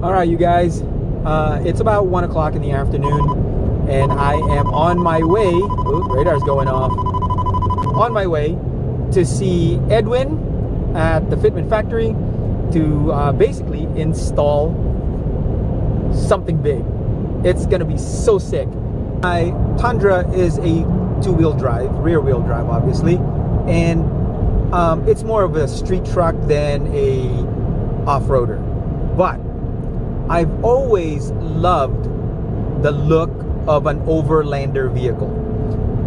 All right, you guys, it's about 1 o'clock in the afternoon, and I am on my way. Ooh, radar's going off. On my way to see Edwin at the fitment factory to basically install something big. It's gonna be so sick. My Tundra is a two-wheel drive, rear-wheel drive, obviously, and it's more of a street truck than a off-roader. But I've always loved the look of an Overlander vehicle.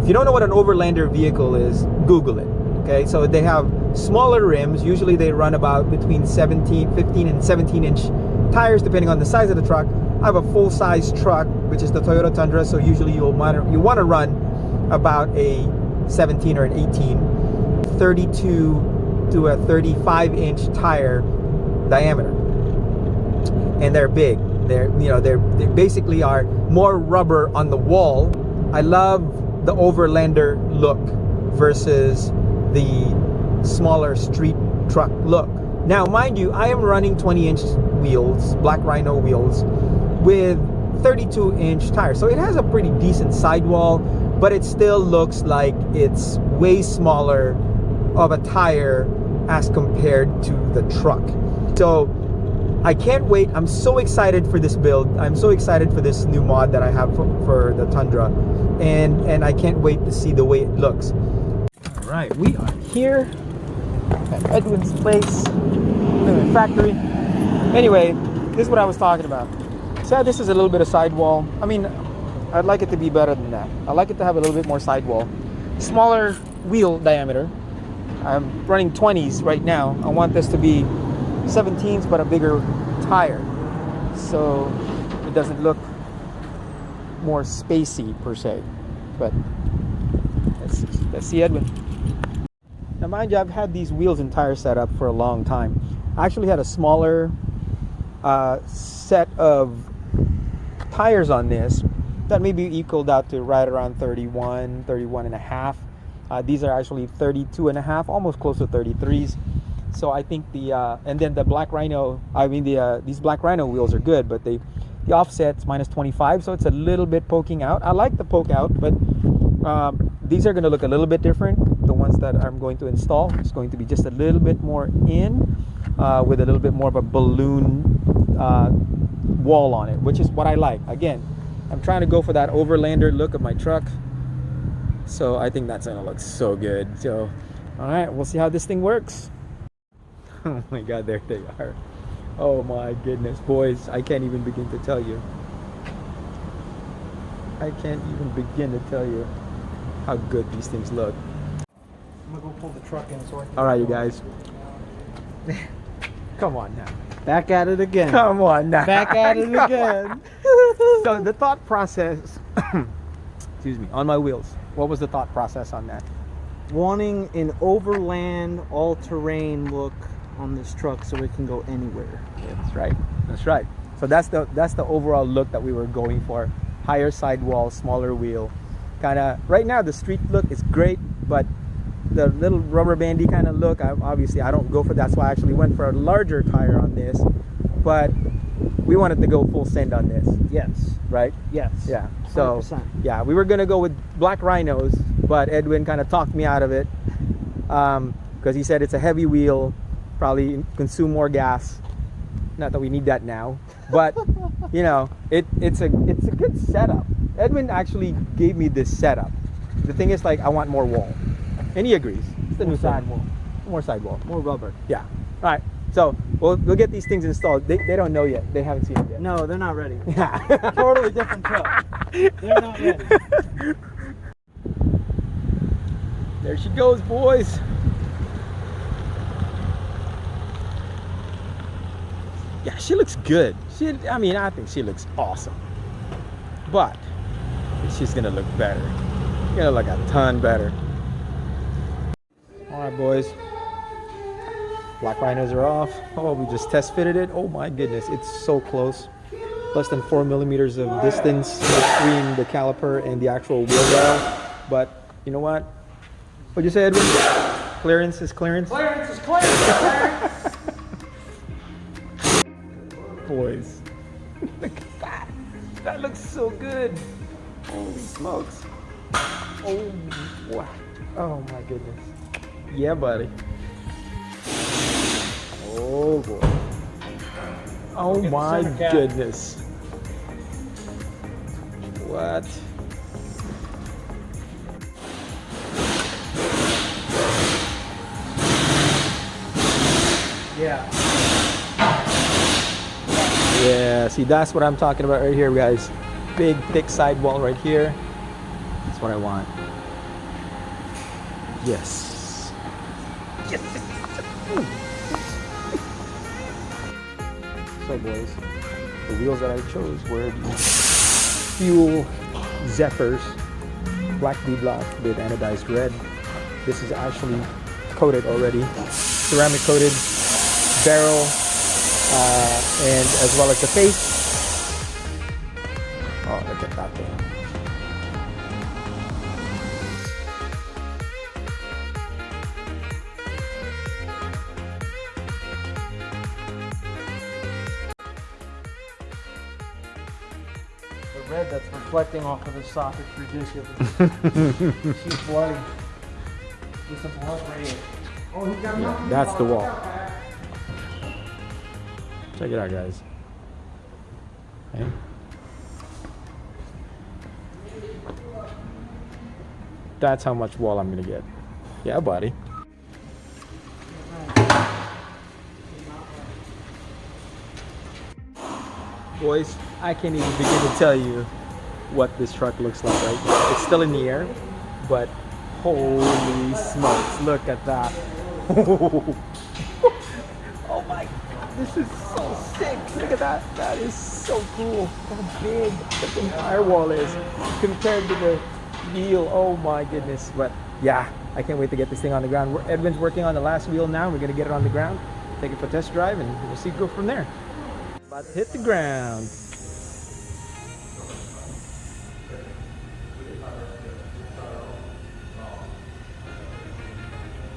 If you don't know what an Overlander vehicle is, Google it. Okay, so they have smaller rims. Usually they run about between 15 and 17-inch tires, depending on the size of the truck. I have a full-size truck, which is the Toyota Tundra, so usually you want to run about a 17 or an 18, 32 to a 35-inch tire diameter. And they're big. They basically are more rubber on the wall. I love the Overlander look versus the smaller street truck look. Now, mind you, I am running 20-inch wheels, Black Rhino wheels, with 32-inch tires. So it has a pretty decent sidewall, but it still looks like it's way smaller of a tire as compared to the truck. So I can't wait. I'm so excited for this build. I'm so excited for this new mod that I have for the Tundra, and I can't wait to see the way it looks. All right, we are here at Edwin's place, the factory. Anyway, this is what I was talking about. So this is a little bit of sidewall. I mean, I'd like it to be better than that. I like it to have a little bit more sidewall. Smaller wheel diameter. I'm running 20s right now. I want this to be 17s, but a bigger tire, so it doesn't look more spacey per se. But let's see Edwin. Now, mind you, I've had these wheels and tires set up for a long time. I actually had a smaller set of tires on this that maybe equaled out to right around 31 and a half. These are actually 32 and a half, almost close to 33s. So I think and then the Black Rhino, these Black Rhino wheels are good, but the offset's minus 25, so it's a little bit poking out. I like the poke out, but these are going to look a little bit different. The ones that I'm going to install, it's going to be just a little bit more in, with a little bit more of a balloon wall on it, which is what I like. Again, I'm trying to go for that Overlander look of my truck, so I think that's going to look so good. So, all right, we'll see how this thing works. Oh my God, there they are. Oh my goodness, boys, I can't even begin to tell you. I can't even begin to tell you how good these things look. I'm gonna go pull the truck in so I can... All right, you guys. Come on now. Back at it again. Come on now. Back at it again. So the thought process, excuse me, on my wheels, what was the thought process on that? Wanting an overland, all-terrain look on this truck so it can go anywhere. Yeah, that's right. That's right. So that's the overall look that we were going for. Higher sidewall, smaller wheel. Kind of right now the street look is great, but the little rubber bandy kind of look, obviously I don't go for that. That's why I actually went for a larger tire on this. But we wanted to go full send on this. Yes. Right? Yes. Yeah. So 100%. yeah, we were gonna go with Black Rhinos, but Edwin kind of talked me out of it, because he said it's a heavy wheel, probably consume more gas. Not that we need that now, but you know, it's a good setup. Edwin actually gave me this setup. The thing is, like, I want more wall, and he agrees. It's the new sidewall, more sidewall, More rubber. yeah. All right, so we'll get these things installed. They don't know yet. They haven't seen it yet. No, they're not ready. Yeah. Totally different truck. They're not ready. There she goes, boys. Yeah, she looks good. I think she looks awesome. But she's gonna look better. Gonna look a ton better. All right, boys. Black Rhinos are off. Oh, we just test fitted it. Oh my goodness, it's so close. Less than 4 millimeters of distance between the caliper and the actual wheel well. But you know what? What'd you say, Edwin? Clearance is clearance? Clearance is clearance. Boys, Look at that. That looks so good. Holy smokes. Oh, wow. Oh my goodness. Yeah, buddy. Oh boy. Oh my goodness. What? Yeah. Yeah, see, that's what I'm talking about right here, guys. Big, thick sidewall right here. That's what I want. Yes. Yes. So, boys, the wheels that I chose were the Fuel Zephyrs Black V-Block with anodized red. This is actually coated already, ceramic coated barrel, and as well as the face. Oh, look at that thing. The red that's reflecting off of the socket's ridiculous. She's bloody. With some blood right here. Oh, he's got Yeah, that's the wall. Check it out, guys. Okay. That's how much wall I'm gonna get. Yeah, buddy. Boys, I can't even begin to tell you what this truck looks like, right? It's still in the air, but holy smokes, look at that. Oh my, this is so sick. Look at that. That is so cool. How big the entire wall is compared to the wheel. Oh my goodness. But yeah, I can't wait to get this thing on the ground. Edwin's working on the last wheel now. We're going to get it on the ground, take it for a test drive, and we'll see go from there. About to hit the ground.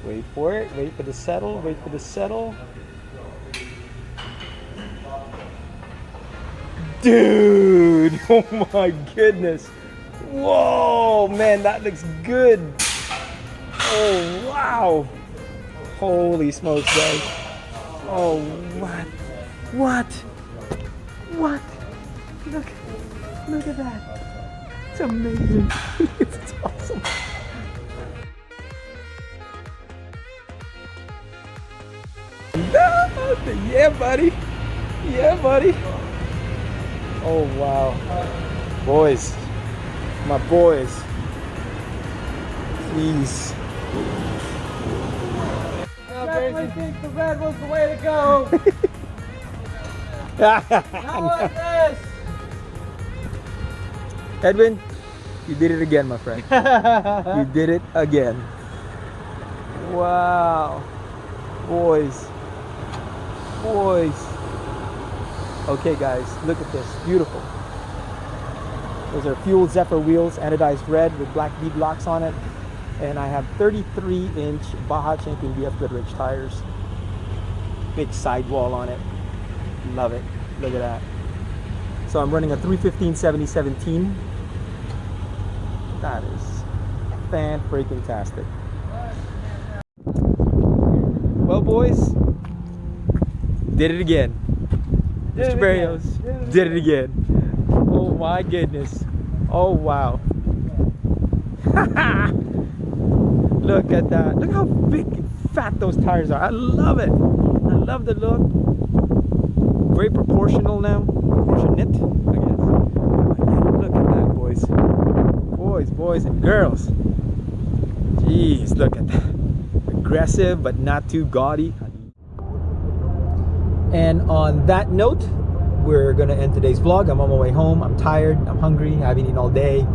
Wait for it, wait for the settle, wait for the settle. Dude, oh my goodness. Whoa, man, that looks good. Oh, wow. Holy smokes, guys. Oh, what? What? What? Look at that. It's amazing. It's awesome. Yeah, buddy. Yeah, buddy. Oh, wow. Boys. My boys. Jeez. I definitely think the red was the way to go. Not like this. Edwin, you did it again, my friend. You did it again. Wow. Boys. Boys. Okay, guys, look at this. Beautiful. Those are Fuel Zephyr wheels, anodized red with black bead blocks on it. And I have 33-inch Baja Champion BF Goodrich tires. Big sidewall on it. Love it. Look at that. So I'm running a 315/70/17. That is fan-freaking-tastic. Well, boys, did it again. Mr. Barrios did it again. Oh my goodness. Oh wow. Look at that. Look how big and fat those tires are. I love it. I love the look. Very proportional now. Proportionate, I guess. Look at that, boys. Boys and girls. Jeez, look at that. Aggressive but not too gaudy. And on that note, we're gonna end today's vlog. I'm on my way home. I'm tired, I'm hungry, I haven't eaten all day.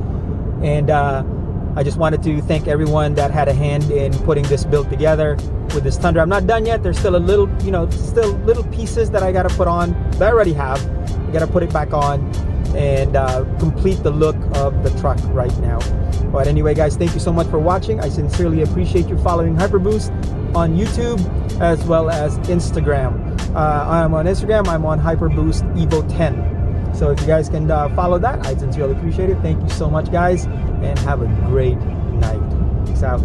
And I just wanted to thank everyone that had a hand in putting this build together with this Tundra. I'm not done yet. There's still a little, still little pieces that I gotta put on, that I already have. I gotta put it back on and complete the look of the truck right now. But anyway, guys, thank you so much for watching. I sincerely appreciate you following Hyperboost on YouTube as well as Instagram. I'm on Instagram. I'm on Hyperboost Evo 10. So if you guys can follow that, I'd sincerely appreciate it. Thank you so much, guys, and have a great night. Peace out.